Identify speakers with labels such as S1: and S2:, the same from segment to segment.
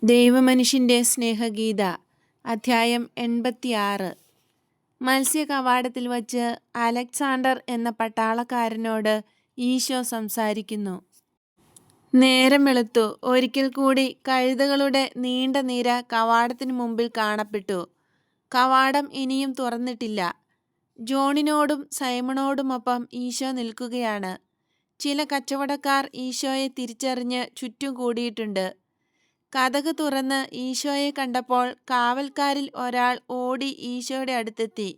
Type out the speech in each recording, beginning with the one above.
S1: ദൈവമനുഷ്യൻ്റെ സ്നേഹഗീത അധ്യായം 86. മത്സ്യ കവാടത്തിൽ വച്ച് അലക്സാണ്ടർ എന്ന പട്ടാളക്കാരനോട് ഈശോ സംസാരിക്കുന്നു. നേരം വെളുത്തു. ഒരിക്കൽ കൂടി കഴുതകളുടെ നീണ്ട നിര കവാടത്തിനു മുമ്പിൽ കാണപ്പെട്ടു. കവാടം ഇനിയും തുറന്നിട്ടില്ല. ജോണിനോടും സൈമണോടുമൊപ്പം ഈശോ നിൽക്കുകയാണ്. ചില കച്ചവടക്കാർ ഈശോയെ തിരിച്ചറിഞ്ഞ് ചുറ്റും കൂടിയിട്ടുണ്ട്. കതക് തുറന്ന് ഈശോയെ കണ്ടപ്പോൾ കാവൽക്കാരിൽ ഒരാൾ ഓടി ഈശോയുടെ അടുത്തെത്തി.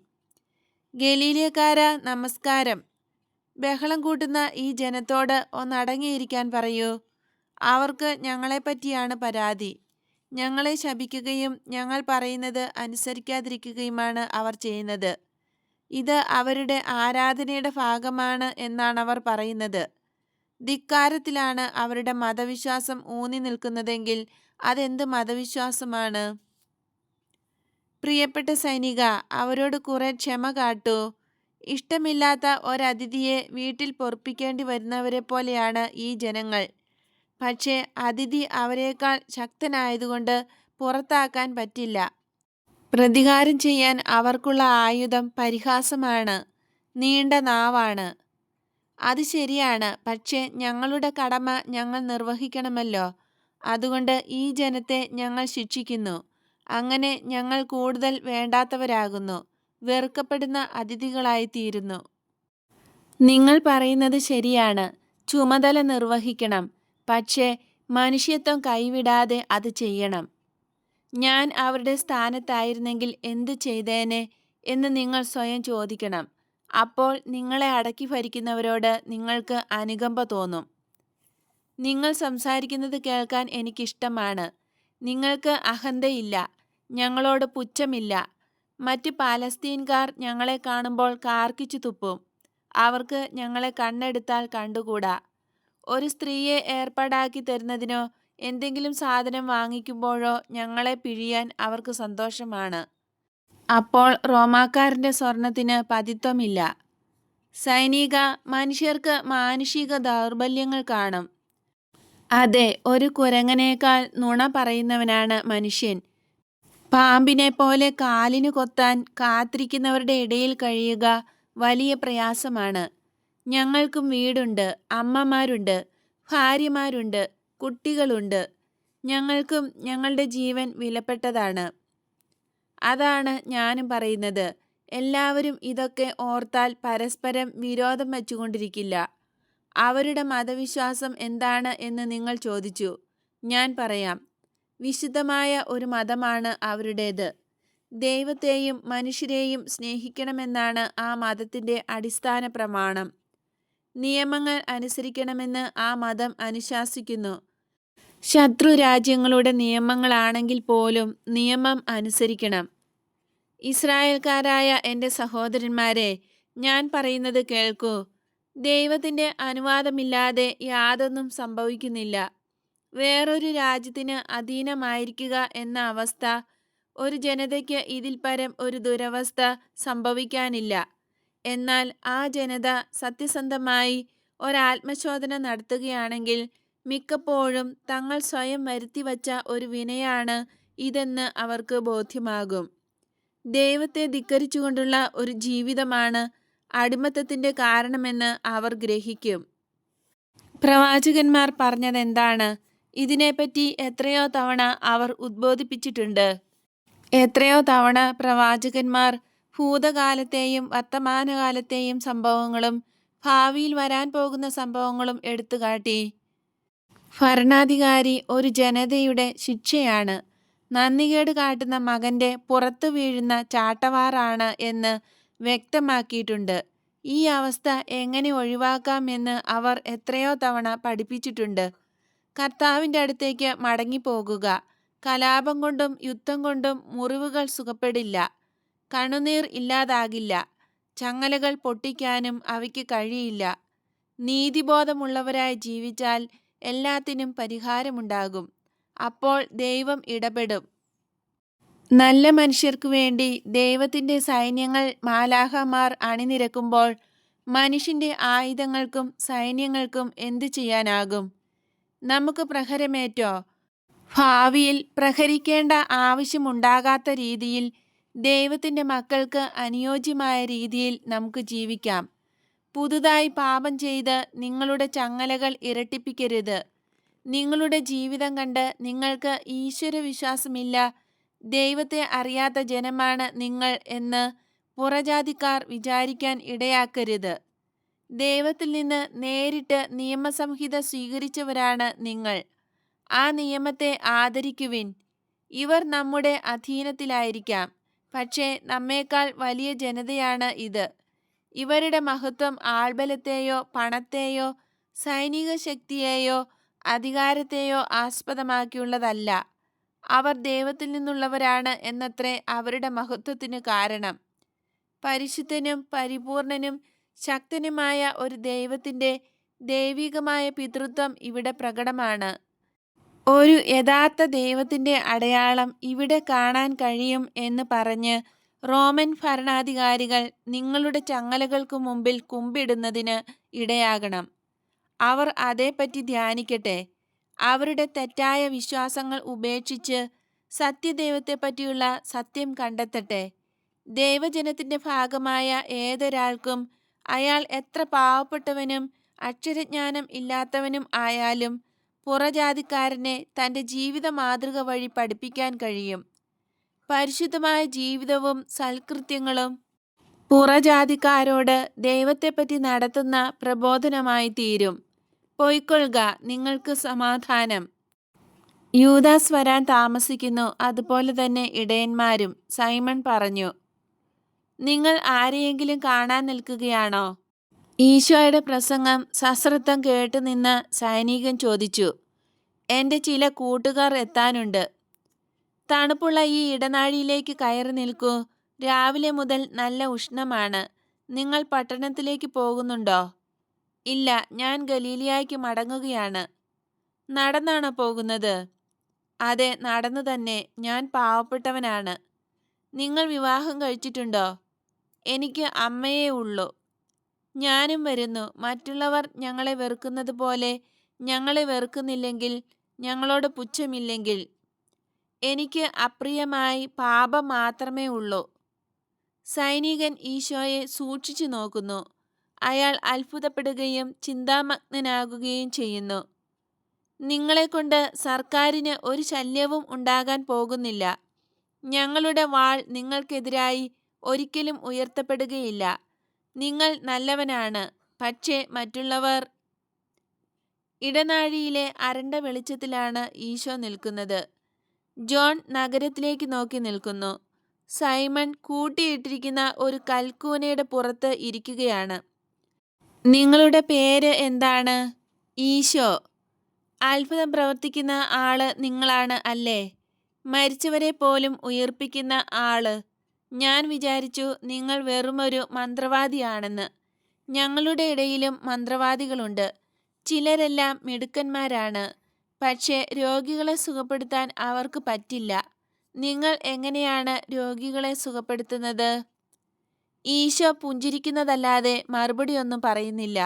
S1: ഗലീലയക്കാരാ, നമസ്കാരം. ബഹളം കൂട്ടുന്ന ഈ ജനത്തോട് ഒന്നടങ്ങിയിരിക്കാൻ പറയൂ. അവർക്ക് ഞങ്ങളെപ്പറ്റിയാണ് പരാതി. ഞങ്ങളെ ശപിക്കുകയും ഞങ്ങൾ പറയുന്നത് അനുസരിക്കാതിരിക്കുകയുമാണ് അവർ ചെയ്യുന്നത്. ഇത് അവരുടെ ആരാധനയുടെ ഭാഗമാണ് എന്നാണ് അവർ പറയുന്നത്. ധിക്കാരത്തിലാണ് അവരുടെ മതവിശ്വാസം ഊന്നി നിൽക്കുന്നതെങ്കിൽ അതെന്ത് മതവിശ്വാസമാണ്? പ്രിയപ്പെട്ട സൈനിക, അവരോട് കുറെ ക്ഷമ കാട്ടൂ. ഇഷ്ടമില്ലാത്ത ഒരതിഥിയെ വീട്ടിൽ പൊറുപ്പിക്കേണ്ടി വരുന്നവരെ പോലെയാണ് ഈ ജനങ്ങൾ. പക്ഷേ അതിഥി അവരെക്കാൾ ശക്തനായതുകൊണ്ട് പുറത്താക്കാൻ പറ്റില്ല. പ്രതികാരം ചെയ്യാൻ അവർക്കുള്ള ആയുധം പരിഹാസമാണ്, നീണ്ട നാവാണ്. അത് ശരിയാണ്, പക്ഷേ ഞങ്ങളുടെ കടമ ഞങ്ങൾ നിർവഹിക്കണമല്ലോ. അതുകൊണ്ട് ഈ ജനത്തെ ഞങ്ങൾ ശിക്ഷിക്കുന്നു. അങ്ങനെ ഞങ്ങൾ കൂടുതൽ വേണ്ടാത്തവരാകുന്നു, വെറുക്കപ്പെടുന്ന അതിഥികളായിത്തീരുന്നു. നിങ്ങൾ പറയുന്നത് ശരിയാണ്, ചുമതല നിർവഹിക്കണം. പക്ഷേ മനുഷ്യത്വം കൈവിടാതെ അത് ചെയ്യണം. ഞാൻ അവരുടെ സ്ഥാനത്തായിരുന്നെങ്കിൽ എന്തു ചെയ്തേനെ എന്ന് നിങ്ങൾ സ്വയം ചോദിക്കണം. അപ്പോൾ നിങ്ങളെ അടക്കി ഭരിക്കുന്നവരോട് നിങ്ങൾക്ക് അനുകമ്പ തോന്നും. നിങ്ങൾ സംസാരിക്കുന്നത് കേൾക്കാൻ എനിക്കിഷ്ടമാണ്. നിങ്ങൾക്ക് അഹന്തയില്ല, ഞങ്ങളോട് പുച്ഛമില്ല. മറ്റ് പാലസ്തീൻകാർ ഞങ്ങളെ കാണുമ്പോൾ കാർക്കിച്ചു തുപ്പും. അവർക്ക് ഞങ്ങളെ കണ്ണെടുത്താൽ കണ്ടുകൂടാ. ഒരു സ്ത്രീയെ ഏർപ്പാടാക്കി തരുന്നതിനോ എന്തെങ്കിലും സാധനം വാങ്ങിക്കുമ്പോഴോ ഞങ്ങളെ പിഴിയാൻ അവർക്ക് സന്തോഷമാണ്. അപ്പോൾ റോമാക്കാരൻ്റെ സ്വർണത്തിന് പതിത്വമില്ല. സൈനിക, മനുഷ്യർക്ക് മാനുഷിക ദൗർബല്യങ്ങൾ കാണും. അതെ, ഒരു കുരങ്ങനേക്കാൾ നുണ പറയുന്നവനാണ് മനുഷ്യൻ. പാമ്പിനെ പോലെ കാലിനു കൊത്താൻ കാത്തിരിക്കുന്നവരുടെ ഇടയിൽ കഴിയുക വലിയ പ്രയാസമാണ്. ഞങ്ങൾക്കും വീടുണ്ട്, അമ്മമാരുണ്ട്, ഭാര്യമാരുണ്ട്, കുട്ടികളുണ്ട്. ഞങ്ങൾക്കും ഞങ്ങളുടെ ജീവൻ വിലപ്പെട്ടതാണ്. അതാണ് ഞാനും പറയുന്നത്. എല്ലാവരും ഇതൊക്കെ ഓർത്താൽ പരസ്പരം വിരോധം വച്ചുകൊണ്ടിരിക്കില്ല. അവരുടെ മതവിശ്വാസം എന്താണ് എന്ന് നിങ്ങൾ ചോദിച്ചു. ഞാൻ പറയാം. വിശുദ്ധമായ ഒരു മതമാണ് അവരുടേത്. ദൈവത്തെയും മനുഷ്യരെയും സ്നേഹിക്കണമെന്നാണ് ആ മതത്തിൻ്റെ അടിസ്ഥാന പ്രമാണം. നിയമങ്ങൾ അനുസരിക്കണമെന്ന് ആ മതം അനുശാസിക്കുന്നു. ശത്രു രാജ്യങ്ങളുടെ നിയമങ്ങളാണെങ്കിൽ പോലും നിയമം അനുസരിക്കണം. ഇസ്രായേൽക്കാരായ എൻ്റെ സഹോദരന്മാരെ, ഞാൻ പറയുന്നത് കേൾക്കൂ. ദൈവത്തിൻ്റെ അനുവാദമില്ലാതെ യാതൊന്നും സംഭവിക്കുന്നില്ല. വേറൊരു രാജ്യത്തിന് അധീനമായിരിക്കുക എന്ന അവസ്ഥ ഒരു ജനതയ്ക്ക് ഇതിൽ പരം ഒരു ദുരവസ്ഥ സംഭവിക്കാനില്ല. എന്നാൽ ആ ജനത സത്യസന്ധമായി ഒരാത്മശോധന നടത്തുകയാണെങ്കിൽ മിക്കപ്പോഴും തങ്ങൾ സ്വയം വരുത്തിവച്ച ഒരു വിനയാണ് ഇതെന്ന് അവർക്ക് ബോധ്യമാകും. ദൈവത്തെ ധിക്കരിച്ചുകൊണ്ടുള്ള ഒരു ജീവിതമാണ് അടിമത്തത്തിൻ്റെ കാരണമെന്ന് അവർ ഗ്രഹിക്കും. പ്രവാചകന്മാർ പറഞ്ഞതെന്താണ്? ഇതിനെപ്പറ്റി എത്രയോ തവണ അവർ ഉദ്ബോധിപ്പിച്ചിട്ടുണ്ട്. എത്രയോ തവണ പ്രവാചകന്മാർ ഭൂതകാലത്തെയും വർത്തമാനകാലത്തെയും സംഭവങ്ങളും ഭാവിയിൽ വരാൻ പോകുന്ന സംഭവങ്ങളും എടുത്തുകാട്ടി. ഭരണാധികാരി ഒരു ജനതയുടെ ശിക്ഷയാണ്. നന്ദികേട് കാട്ടുന്ന മകൻ്റെ പുറത്തു വീഴുന്ന ചാട്ടവാറാണ് എന്ന് വ്യക്തമാക്കിയിട്ടുണ്ട്. ഈ അവസ്ഥ എങ്ങനെ ഒഴിവാക്കാം എന്ന് അവർ എത്രയോ തവണ പഠിപ്പിച്ചിട്ടുണ്ട്. കർത്താവിൻ്റെ അടുത്തേക്ക് മടങ്ങിപ്പോകുക. കലാപം കൊണ്ടും യുദ്ധം കൊണ്ടും മുറിവുകൾ സുഖപ്പെടില്ല. കണ്ണുനീർ ഇല്ലാതാകില്ല. ചങ്ങലകൾ പൊട്ടിക്കാനും അവയ്ക്ക് കഴിയില്ല. നീതിബോധമുള്ളവരായി ജീവിച്ചാൽ എല്ലാത്തിനും പരിഹാരമുണ്ടാകും. അപ്പോൾ ദൈവം ഇടപെടും. നല്ല മനുഷ്യർക്കു വേണ്ടി ദൈവത്തിൻ്റെ സൈന്യങ്ങൾ മാലാഖമാർ അണിനിരക്കുമ്പോൾ മനുഷ്യൻ്റെ ആയുധങ്ങൾക്കും സൈന്യങ്ങൾക്കും എന്തു ചെയ്യാനാകും? നമുക്ക് പ്രഹരമേറ്റോ? ഭാവിയിൽ പ്രഹരിക്കേണ്ട ആവശ്യമുണ്ടാകാത്ത രീതിയിൽ ദൈവത്തിൻ്റെ മക്കൾക്ക് അനുയോജ്യമായ രീതിയിൽ നമുക്ക് ജീവിക്കാം. പുതുതായി പാപം ചെയ്ത് നിങ്ങളുടെ ചങ്ങലകൾ ഇരട്ടിപ്പിക്കരുത്. നിങ്ങളുടെ ജീവിതം കണ്ട് നിങ്ങൾക്ക് ഈശ്വരവിശ്വാസമില്ല, ദൈവത്തെ അറിയാത്ത ജനമാണ് നിങ്ങൾ എന്ന് പുറജാതിക്കാർ വിചാരിക്കാൻ ഇടയാക്കരുത്. ദൈവത്തിൽ നിന്ന് നേരിട്ട് നിയമസംഹിത സ്വീകരിച്ചവരാണ് നിങ്ങൾ. ആ നിയമത്തെ ആദരിക്കുവിൻ. ഇവർ നമ്മുടെ അധീനത്തിലായിരിക്കാം, പക്ഷേ നമ്മേക്കാൾ വലിയ ജനതയാണ് ഇത്. ഇവരുടെ മഹത്വം ആൾബലത്തെയോ പണത്തെയോ സൈനിക ശക്തിയെയോ അധികാരത്തെയോ ആസ്പദമാക്കിയുള്ളതല്ല. അവർ ദൈവത്തിൽ നിന്നുള്ളവരാണ് എന്നത്രേ അവരുടെ മഹത്വത്തിന് കാരണം. പരിശുദ്ധനും പരിപൂർണനും ശക്തനുമായ ഒരു ദൈവത്തിൻ്റെ ദൈവികമായ പിതൃത്വം ഇവിടെ പ്രകടമാണ്. ഒരു യഥാർത്ഥ ദൈവത്തിൻ്റെ അടയാളം ഇവിടെ കാണാൻ കഴിയും എന്ന് പറഞ്ഞ് റോമൻ ഭരണാധികാരികൾ നിങ്ങളുടെ ചങ്ങലകൾക്ക് മുമ്പിൽ കുമ്പിടുന്നതിന് ഇടയാകണം. അവർ അതേപ്പറ്റി ധ്യാനിക്കട്ടെ. അവരുടെ തെറ്റായ വിശ്വാസങ്ങൾ ഉപേക്ഷിച്ച് സത്യദൈവത്തെപ്പറ്റിയുള്ള സത്യം കണ്ടെത്തട്ടെ. ദൈവജനത്തിൻ്റെ ഭാഗമായ ഏതൊരാൾക്കും, അയാൾ എത്ര പാവപ്പെട്ടവനും അക്ഷരജ്ഞാനം ഇല്ലാത്തവനും ആയാലും, പുറജാതിക്കാരനെ തൻ്റെ ജീവിത മാതൃക വഴി പഠിപ്പിക്കാൻ കഴിയും. പരിശുദ്ധമായ ജീവിതവും സൽകൃത്യങ്ങളും പുറജാതിക്കാരോട് ദൈവത്തെപ്പറ്റി നടത്തുന്ന പ്രബോധനമായി തീരും. പൊയ്ക്കൊള്ളുക, നിങ്ങൾക്ക് സമാധാനം. യൂദാസ് വരാൻ താമസിക്കുന്നു, അതുപോലെ തന്നെ ഇടയന്മാരും. സൈമൺ പറഞ്ഞു. നിങ്ങൾ ആരെയെങ്കിലും കാണാൻ നിൽക്കുകയാണോ? ഈശോയുടെ പ്രസംഗം സശ്രദ്ധം കേട്ടുനിന്ന സൈനികൻ ചോദിച്ചു. എൻ്റെ ചില കൂട്ടുകാർ എത്താനുണ്ട്. തണുപ്പുള്ള ഈ ഇടനാഴിയിലേക്ക് കയറി നിൽക്കൂ. രാവിലെ മുതൽ നല്ല ഉഷ്ണമാണ്. നിങ്ങൾ പട്ടണത്തിലേക്ക് പോകുന്നുണ്ടോ? ഇല്ല, ഞാൻ ഗലീലിയായ്ക്ക് മടങ്ങുകയാണ്. നടന്നാണോ പോകുന്നത്? അതെ, നടന്നു തന്നെ. ഞാൻ പാവപ്പെട്ടവനാണ്. നിങ്ങൾ വിവാഹം കഴിച്ചിട്ടുണ്ടോ? എനിക്ക് അമ്മയേ ഉള്ളൂ. ഞാനും വരുന്നു. മറ്റുള്ളവർ ഞങ്ങളെ വെറുക്കുന്നത് പോലെ ഞങ്ങളെ വെറുക്കുന്നില്ലെങ്കിൽ, ഞങ്ങളോട് പുച്ഛമില്ലെങ്കിൽ. എനിക്ക് അപ്രിയമായി പാപം മാത്രമേ ഉള്ളൂ. സൈനികൻ ഈശോയെ സൂക്ഷിച്ചു നോക്കുന്നു. അയാൾ അത്ഭുതപ്പെടുകയും ചിന്താമഗ്നനാകുകയും ചെയ്യുന്നു. നിങ്ങളെക്കൊണ്ട് സർക്കാരിന് ഒരു ശല്യവും ഉണ്ടാകാൻ പോകുന്നില്ല. ഞങ്ങളുടെ വാൾ നിങ്ങൾക്കെതിരായി ഒരിക്കലും ഉയർത്തപ്പെടുകയില്ല. നിങ്ങൾ നല്ലവനാണ്, പക്ഷേ മറ്റുള്ളവർ. ഇടനാഴിയിലെ അരണ്ട വെളിച്ചത്തിലാണ് ഈശോ നിൽക്കുന്നത്. ജോൺ നഗരത്തിലേക്ക് നോക്കി നിൽക്കുന്നു. സൈമൺ കൂട്ടിയിട്ടിരിക്കുന്ന ഒരു കൽക്കൂനയുടെ പുറത്ത് ഇരിക്കുകയാണ്. നിങ്ങളുടെ പേര് എന്താണ്? ഈശോ. അത്ഭുതം പ്രവർത്തിക്കുന്ന ആള് നിങ്ങളാണ് അല്ലേ? മരിച്ചവരെ പോലും ഉയിർപ്പിക്കുന്ന ആള്. ഞാൻ വിചാരിച്ചു നിങ്ങൾ വെറുമൊരു മന്ത്രവാദിയാണെന്ന്. ഞങ്ങളുടെ ഇടയിലും മന്ത്രവാദികളുണ്ട്. ചിലരെല്ലാം മിടുക്കന്മാരാണ്, പക്ഷേ രോഗികളെ സുഖപ്പെടുത്താൻ അവർക്ക് പറ്റില്ല. നിങ്ങൾ എങ്ങനെയാണ് രോഗികളെ സുഖപ്പെടുത്തുന്നത്? ഈശോ പുഞ്ചിരിക്കുന്നതല്ലാതെ മറുപടിയൊന്നും പറയുന്നില്ല.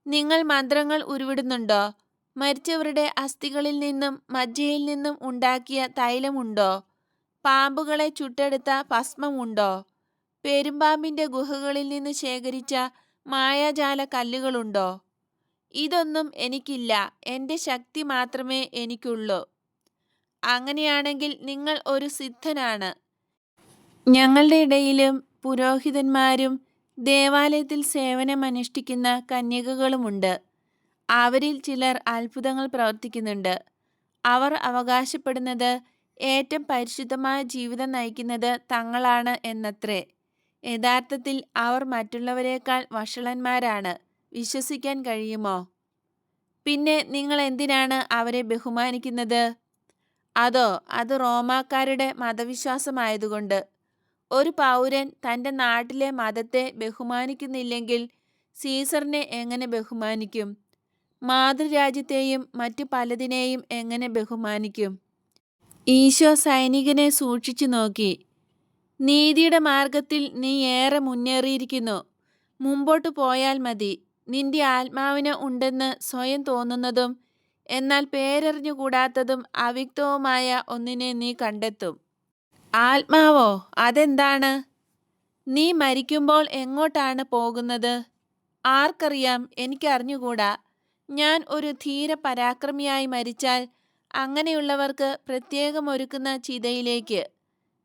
S1: നിങ്ങൾ മന്ത്രങ്ങൾ ഉരുവിടുന്നുണ്ടോ? മരിച്ചവരുടെ അസ്ഥികളിൽ നിന്നും മജ്ജയിൽ നിന്നും ഉണ്ടാക്കിയ തൈലമുണ്ടോ? പാമ്പുകളെ ചുട്ടെടുത്ത ഭസ്മമുണ്ടോ? പെരുമ്പാമ്പിൻ്റെ ഗുഹകളിൽ നിന്ന് ശേഖരിച്ച മായാജാല കല്ലുകളുണ്ടോ? ഇതൊന്നും എനിക്കില്ല. എൻ്റെ ശക്തി മാത്രമേ എനിക്കുള്ളൂ. അങ്ങനെയാണെങ്കിൽ നിങ്ങൾ ഒരു സിദ്ധനാണ്. ഞങ്ങളുടെ ഇടയിലും പുരോഹിതന്മാരും ദേവാലയത്തിൽ സേവനമനുഷ്ഠിക്കുന്ന കന്യകകളുമുണ്ട്. അവരിൽ ചിലർ അത്ഭുതങ്ങൾ പ്രവർത്തിക്കുന്നുണ്ട്. അവർ അവകാശപ്പെടുന്നത് ഏറ്റവും പരിശുദ്ധമായ ജീവിതം നയിക്കുന്നത് തങ്ങളാണ് എന്നത്രേ. യഥാർത്ഥത്തിൽ അവർ മറ്റുള്ളവരെക്കാൾ വഷളന്മാരാണ്. വിശ്വസിക്കാൻ കഴിയുമോ? പിന്നെ നിങ്ങൾ എന്തിനാണ് അവരെ ബഹുമാനിക്കുന്നത്? അത് റോമാക്കാരുടെ മതവിശ്വാസമായതുകൊണ്ട്. ഒരു പൗരൻ തൻ്റെ നാട്ടിലെ മതത്തെ ബഹുമാനിക്കുന്നില്ലെങ്കിൽ സീസറിനെ എങ്ങനെ ബഹുമാനിക്കും? മാതൃരാജ്യത്തെയും മറ്റു പലതിനെയും എങ്ങനെ ബഹുമാനിക്കും? ഈശോ സൈനികനെ സൂക്ഷിച്ചു നോക്കി. നീതിയുടെ മാർഗത്തിൽ നീ ഏറെ മുന്നേറിയിരിക്കുന്നു. മുമ്പോട്ട് പോയാൽ മതി. നിന്റെ ആത്മാവിന് ഉണ്ടെന്ന് സ്വയം തോന്നുന്നതും എന്നാൽ പേരറിഞ്ഞുകൂടാത്തതും അവ്യക്തവുമായ ഒന്നിനെ നീ കണ്ടെത്തും. ആത്മാവോ? അതെന്താണ്? നീ മരിക്കുമ്പോൾ എങ്ങോട്ടാണ് പോകുന്നത്? ആർക്കറിയാം, എനിക്കറിഞ്ഞുകൂടാ. ഞാൻ ഒരു ധീര പരാക്രമിയായി മരിച്ചാൽ അങ്ങനെയുള്ളവർക്ക് പ്രത്യേകമൊരുക്കുന്ന ചിതയിലേക്ക്.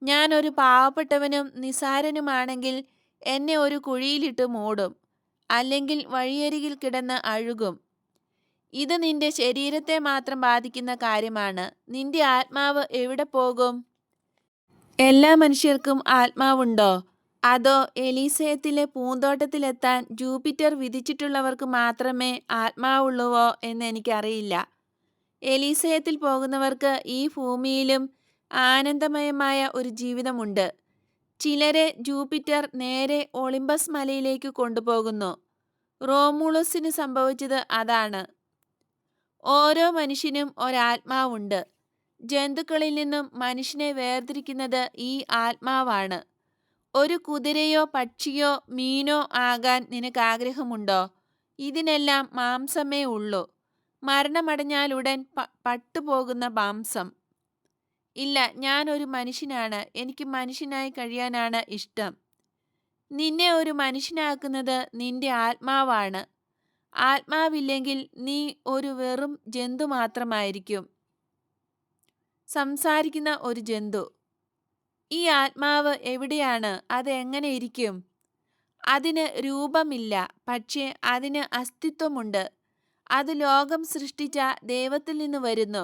S1: ഞാൻ ഒരു പാവപ്പെട്ടവനും നിസ്സാരനുമാണെങ്കിൽ എന്നെ ഒരു കുഴിയിലിട്ട് മൂടും, അല്ലെങ്കിൽ വഴിയരികിൽ കിടന്ന് അഴുകും. ഇത് നിന്റെ ശരീരത്തെ മാത്രം ബാധിക്കുന്ന കാര്യമാണ്. നിന്റെ ആത്മാവ് എവിടെ പോകും? എല്ലാ മനുഷ്യർക്കും ആത്മാവുണ്ടോ? അതോ എലീസയത്തിലെ പൂന്തോട്ടത്തിലെത്താൻ ജൂപ്പിറ്റർ വിധിച്ചിട്ടുള്ളവർക്ക് മാത്രമേ ആത്മാവുള്ളുവോ എന്ന് എനിക്കറിയില്ല. എലീസയത്തിൽ പോകുന്നവർക്ക് ഈ ഭൂമിയിലും ആനന്ദമയമായ ഒരു ജീവിതമുണ്ട്. ചിലരെ ജൂപ്പിറ്റർ നേരെ ഒളിമ്പസ് മലയിലേക്ക് കൊണ്ടുപോകുന്നു. റോമുളസിന് സംഭവിച്ചത് അതാണ്. ഓരോ മനുഷ്യനും ഒരാത്മാവുണ്ട്. ജന്തുക്കളിൽ നിന്നും മനുഷ്യനെ വേർതിരിക്കുന്നത് ഈ ആത്മാവാണ്. ഒരു കുതിരയോ പക്ഷിയോ മീനോ ആകാൻ നിനക്ക് ആഗ്രഹമുണ്ടോ? ഇതിനെല്ലാം മാംസമേ ഉള്ളൂ. മരണമടഞ്ഞാലുടൻ പട്ടുപോകുന്ന മാംസം. ഇല്ല, ഞാൻ ഒരു മനുഷ്യനാണ്. എനിക്ക് മനുഷ്യനായി കഴിയാനാണ് ഇഷ്ടം. നിന്നെ ഒരു മനുഷ്യനാക്കുന്നത് നിന്റെ ആത്മാവാണ്. ആത്മാവില്ലെങ്കിൽ നീ ഒരു വെറും ജന്തു മാത്രമായിരിക്കും. സംസാരിക്കുന്ന ഒരു ജന്തു. ഈ ആത്മാവ് എവിടെയാണ്? അത് എങ്ങനെ ഇരിക്കും? അതിന് രൂപമില്ല, പക്ഷേ അതിന് അസ്തിത്വമുണ്ട്. അത് ലോകം സൃഷ്ടിച്ച ദൈവത്തിൽ നിന്ന് വരുന്നു.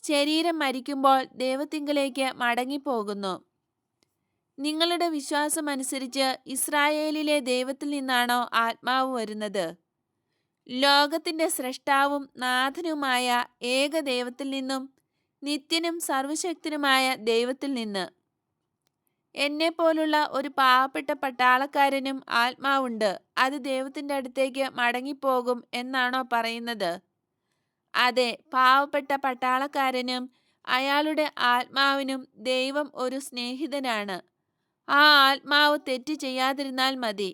S1: ശരീരം മരിക്കുമ്പോൾ ദൈവത്തിങ്കലേക്ക് മടങ്ങിപ്പോകുന്നു. നിങ്ങളുടെ വിശ്വാസമനുസരിച്ച് ഇസ്രായേലിലെ ദൈവത്തിൽ നിന്നാണോ ആത്മാവ് വരുന്നത്? ലോകത്തിന്റെ സ്രഷ്ടാവും നാഥനുമായ ഏക ദൈവത്തിൽ നിന്നും, നിത്യനും സർവശക്തനുമായ ദൈവത്തിൽ നിന്ന്. എന്നെപ്പോലുള്ള ഒരു പാവപ്പെട്ട പട്ടാളക്കാരനും ആത്മാവുണ്ട്. അത് ദൈവത്തിന്റെ അടുത്തേക്ക് മടങ്ങിപ്പോകും എന്നാണോ പറയുന്നത്? അതെ, പാവപ്പെട്ട പട്ടാളക്കാരനും അയാളുടെ ആത്മാവിനും ദൈവം ഒരു സ്നേഹിതനാണ്. ആ ആത്മാവ് തെറ്റ് ചെയ്യാതിരുന്നാൽ മതി,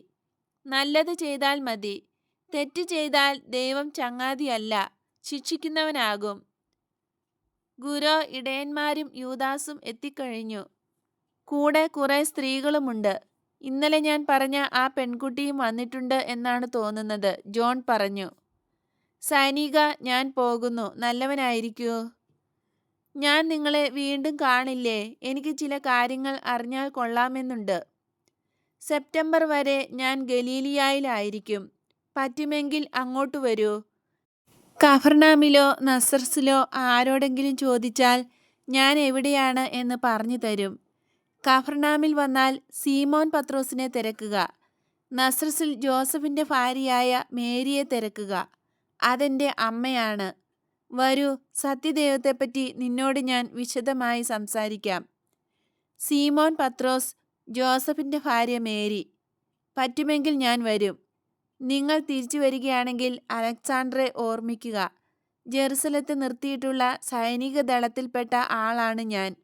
S1: നല്ലത് ചെയ്താൽ മതി. തെറ്റ് ചെയ്താൽ ദൈവം ചങ്ങാതിയല്ല, ശിക്ഷിക്കുന്നവനാകും. ഗുരോ, ഇടയന്മാരും യൂദാസും എത്തിക്കഴിഞ്ഞു. കൂടെ കുറെ സ്ത്രീകളുമുണ്ട്. ഇന്നലെ ഞാൻ പറഞ്ഞ ആ പെൺകുട്ടിയും വന്നിട്ടുണ്ട് എന്നാണ് തോന്നുന്നത്, ജോൺ പറഞ്ഞു. സൈനിക, ഞാൻ പോകുന്നു. നല്ലവനായിരിക്കൂ. ഞാൻ നിങ്ങളെ വീണ്ടും കാണില്ലേ? എനിക്ക് ചില കാര്യങ്ങൾ അറിഞ്ഞാൽ കൊള്ളാമെന്നുണ്ട്. സെപ്റ്റംബർ വരെ ഞാൻ ഗലീലിയായിലായിരിക്കും. പറ്റുമെങ്കിൽ അങ്ങോട്ട് വരൂ. കഫർനാമിലോ നസറസിലോ ആരോടെങ്കിലും ചോദിച്ചാൽ ഞാൻ എവിടെയാണ് എന്ന് പറഞ്ഞു തരും. കഫർനാമിൽ വന്നാൽ സീമോൻ പത്രോസിനെ തിരക്കുക. നസറസിൽ ജോസഫിന്റെ ഭാര്യയായ മേരിയെ തിരക്കുക. അതെന്റെ അമ്മയാണ്. വരൂ, സത്യദൈവത്തെപ്പറ്റി നിന്നോട് ഞാൻ വിശദമായി സംസാരിക്കാം. സീമോൻ പത്രോസ്, ജോസഫിന്റെ ഭാര്യ മേരി. പറ്റുമെങ്കിൽ ഞാൻ വരും. നിങ്ങൾ തിരിച്ചു വരികയാണെങ്കിൽ അലക്സാണ്ടറെ ഓർമ്മിക്കുക. ജെറുസലത്ത് നിർത്തിയിട്ടുള്ള സൈനിക ദളത്തിൽപ്പെട്ട ആളാണ് ഞാൻ.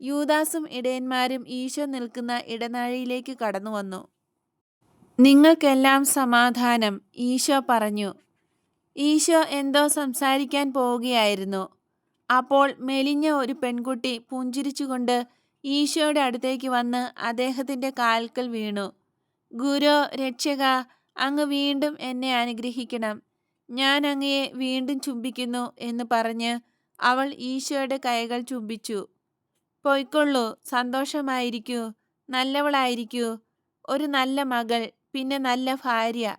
S1: യൂദാസും ഇടയന്മാരും ഈശോ നിൽക്കുന്ന ഇടനാഴിയിലേക്ക് കടന്നുവന്നു. നിങ്ങൾക്കെല്ലാം സമാധാനം, ഈശോ പറഞ്ഞു. ഈശോ എന്തോ സംസാരിക്കാൻ പോവുകയായിരുന്നു. അപ്പോൾ മെലിഞ്ഞ ഒരു പെൺകുട്ടി പുഞ്ചിരിച്ചുകൊണ്ട് ഈശോയുടെ അടുത്തേക്ക് വന്ന് അദ്ദേഹത്തിന്റെ കാൽക്കൽ വീണു. ഗുരോ, രക്ഷക, അങ്ങ് വീണ്ടും എന്നെ അനുഗ്രഹിക്കണം. ഞാൻ അങ്ങയെ വീണ്ടും ചുംബിക്കുന്നു എന്ന് പറഞ്ഞ് അവൾ ഈശോയുടെ കൈകൾ ചുംബിച്ചു. പൊയ്ക്കൊള്ളൂ, സന്തോഷമായിരിക്കൂ, നല്ലവളായിരിക്കൂ. ഒരു നല്ല മകൾ, പിന്നെ നല്ല ഭാര്യ,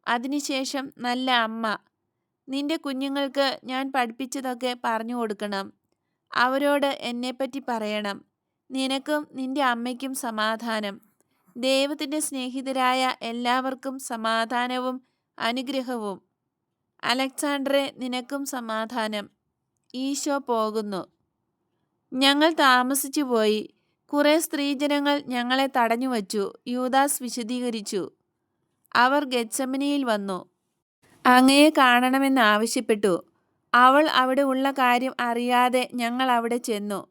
S1: അതിനുശേഷം നല്ല അമ്മ. നിന്റെ കുഞ്ഞുങ്ങൾക്ക് ഞാൻ പഠിപ്പിച്ചതൊക്കെ പറഞ്ഞു കൊടുക്കണം. അവരോട് എന്നെപ്പറ്റി പറയണം. നിനക്കും നിന്റെ അമ്മയ്ക്കും സമാധാനം. ദൈവത്തിന്റെ സ്നേഹിതരായ എല്ലാവർക്കും സമാധാനവും അനുഗ്രഹവും. അലക്സാണ്ടറെ, നിനക്കും സമാധാനം. ഈശോ പോകുന്നു. ഞങ്ങൾ താമസിച്ചു പോയി. കുറെ സ്ത്രീജനങ്ങൾ ഞങ്ങളെ തടഞ്ഞുവച്ചു. യൂദാസ് വിശദീകരിച്ചു. അവർ ഗെത്സമനിയിൽ വന്നു. അങ്ങയെ കാണണമെന്ന് ആവശ്യപ്പെട്ടു. അവൾ അവിടെ ഉള്ള കാര്യം അറിയാതെ ഞങ്ങൾ അവിടെ ചെന്നു.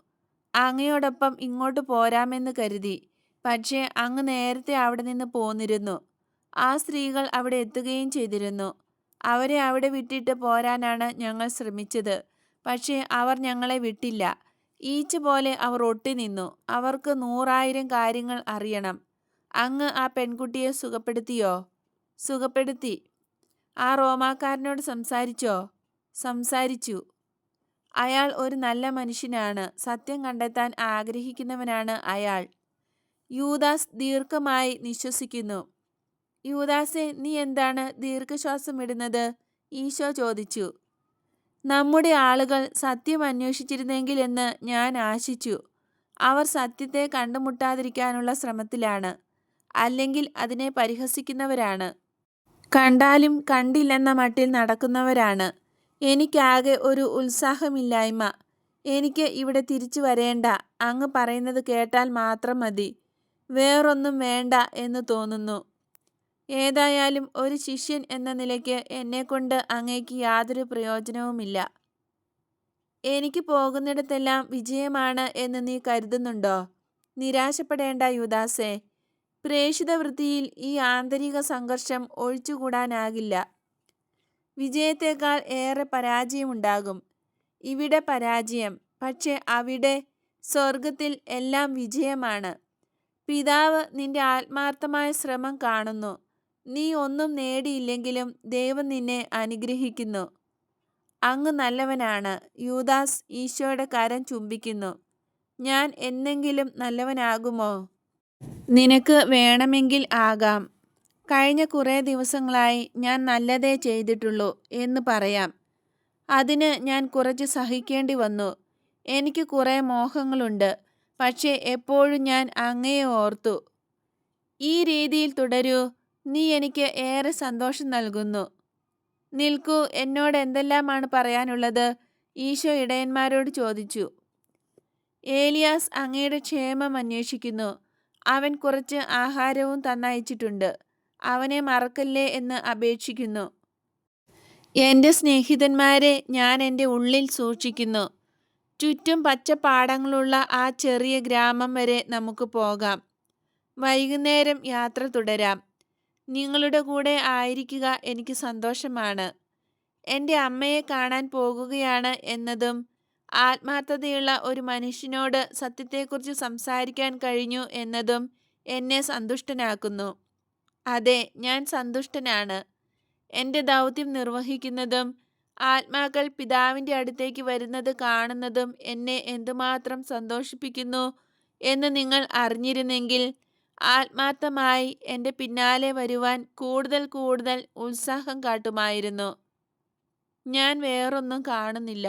S1: അങ്ങയോടൊപ്പം ഇങ്ങോട്ട് പോരാമെന്ന് കരുതി. പക്ഷേ അങ്ങ് നേരത്തെ അവിടെ നിന്ന് പോന്നിരുന്നു. ആ സ്ത്രീകൾ അവിടെ എത്തുകയും ചെയ്തിരുന്നു. അവരെ അവിടെ വിട്ടിട്ട് പോരാനാണ് ഞങ്ങൾ ശ്രമിച്ചത്. പക്ഷേ അവർ ഞങ്ങളെ വിട്ടില്ല. ഈച്ച പോലെ അവർ ഒട്ടിനിന്നു. അവർക്ക് 100,000 കാര്യങ്ങൾ അറിയണം. അങ്ങ് ആ പെൺകുട്ടിയെ സുഖപ്പെടുത്തിയോ? സുഖപ്പെടുത്തി. ആ റോമാക്കാരനോട് സംസാരിച്ചോ? സംസാരിച്ചു. അയാൾ ഒരു നല്ല മനുഷ്യനാണ്. സത്യം കണ്ടെത്താൻ ആഗ്രഹിക്കുന്നവനാണ് അയാൾ. യൂദാസ് ദീർഘമായി നിശ്വസിക്കുന്നു. യൂദാസേ, നീ എന്താണ് ദീർഘശ്വാസം ഇടുന്നത്? ഈശോ ചോദിച്ചു. നമ്മുടെ ആളുകൾ സത്യം അന്വേഷിച്ചിരുന്നെങ്കിൽ എന്ന് ഞാൻ ആശിച്ചു. അവർ സത്യത്തെ കണ്ടുമുട്ടാതിരിക്കാനുള്ള ശ്രമത്തിലാണ്, അല്ലെങ്കിൽ അതിനെ പരിഹസിക്കുന്നവരാണ്. കണ്ടാലും കണ്ടില്ലെന്ന മട്ടിൽ നടക്കുന്നവരാണ്. എനിക്കാകെ ഒരു ഉത്സാഹമില്ലായ്മ. എനിക്ക് ഇവിടെ തിരിച്ചു വരേണ്ട, അങ്ങ് പറയുന്നത് കേട്ടാൽ മാത്രം മതി, വേറൊന്നും വേണ്ട എന്ന് തോന്നുന്നു. ഏതായാലും ഒരു ശിഷ്യൻ എന്ന നിലയ്ക്ക് എന്നെക്കൊണ്ട് അങ്ങേക്ക് യാതൊരു പ്രയോജനവുമില്ല. എനിക്ക് പോകുന്നിടത്തെല്ലാം വിജയമാണ് എന്ന് നീ കരുതുന്നുണ്ടോ? നിരാശപ്പെടേണ്ട യൂദാസേ. പ്രേഷിത വൃത്തിയിൽ ഈ ആന്തരിക സംഘർഷം ഒഴിച്ചുകൂടാനാകില്ല. വിജയത്തേക്കാൾ ഏറെ പരാജയമുണ്ടാകും. ഇവിടെ പരാജയം, പക്ഷെ അവിടെ സ്വർഗത്തിൽ എല്ലാം വിജയമാണ്. പിതാവ് നിന്റെ ആത്മാർത്ഥമായ ശ്രമം കാണുന്നു. നീ ഒന്നും നേടിയില്ലെങ്കിലും ദൈവം നിന്നെ അനുഗ്രഹിക്കുന്നു. അങ്ങ് നല്ലവനാണ്. യൂദാസ് ഈശോയുടെ കരം ചുംബിക്കുന്നു. ഞാൻ എന്നെങ്കിലും നല്ലവനാകുമോ? നിനക്ക് വേണമെങ്കിൽ ആകാം. കഴിഞ്ഞ കുറേ ദിവസങ്ങളായി ഞാൻ നല്ലതേ ചെയ്തിട്ടുള്ളൂ എന്ന് പറയാം. അതിന് ഞാൻ കുറച്ച് സഹിക്കേണ്ടി വന്നു. എനിക്ക് കുറേ മോഹങ്ങളുണ്ട്. പക്ഷേ എപ്പോഴും ഞാൻ അങ്ങയെ ഓർത്തു. ഈ രീതിയിൽ തുടരൂ. നീ എനിക്ക് ഏറെ സന്തോഷം നൽകുന്നു. നിൽക്കൂ, എന്നോട് എന്തെല്ലാമാണ് പറയാനുള്ളത്? ഈശോ ഇടയന്മാരോട് ചോദിച്ചു. ഏലിയാസ് അങ്ങയുടെ ക്ഷേമം അന്വേഷിക്കുന്നു. അവൻ കുറച്ച് ആഹാരവും തന്നയച്ചിട്ടുണ്ട്. അവനെ മറക്കല്ലേ എന്ന് അപേക്ഷിക്കുന്നു. എൻ്റെ സ്നേഹിതന്മാരെ ഞാൻ എൻ്റെ ഉള്ളിൽ സൂക്ഷിക്കുന്നു. ചുറ്റും പച്ചപ്പാടങ്ങളുള്ള ആ ചെറിയ ഗ്രാമം വരെ നമുക്ക് പോകാം. വൈകുന്നേരം യാത്ര തുടരാം. നിങ്ങളുടെ കൂടെ ആയിരിക്കുക എനിക്ക് സന്തോഷമാണ്. എൻ്റെ അമ്മയെ കാണാൻ പോകുകയാണ് എന്നതും ആത്മാർത്ഥതയുള്ള ഒരു മനുഷ്യനോട് സത്യത്തെക്കുറിച്ച് സംസാരിക്കാൻ കഴിഞ്ഞു എന്നതും എന്നെ സന്തുഷ്ടനാക്കുന്നു. അതെ, ഞാൻ സന്തുഷ്ടനാണ്. എൻ്റെ ദൗത്യം നിർവഹിക്കുന്നതും ആത്മാക്കൾ പിതാവിൻ്റെ അടുത്തേക്ക് വരുന്നത് കാണുന്നതും എന്നെ എന്തുമാത്രം സന്തോഷിപ്പിക്കുന്നു എന്ന് നിങ്ങൾ അറിഞ്ഞിരുന്നെങ്കിൽ ആത്മാർത്ഥമായി എൻ്റെ പിന്നാലെ വരുവാൻ കൂടുതൽ കൂടുതൽ ഉത്സാഹം കാട്ടുമായിരുന്നു. ഞാൻ വേറൊന്നും കാണുന്നില്ല.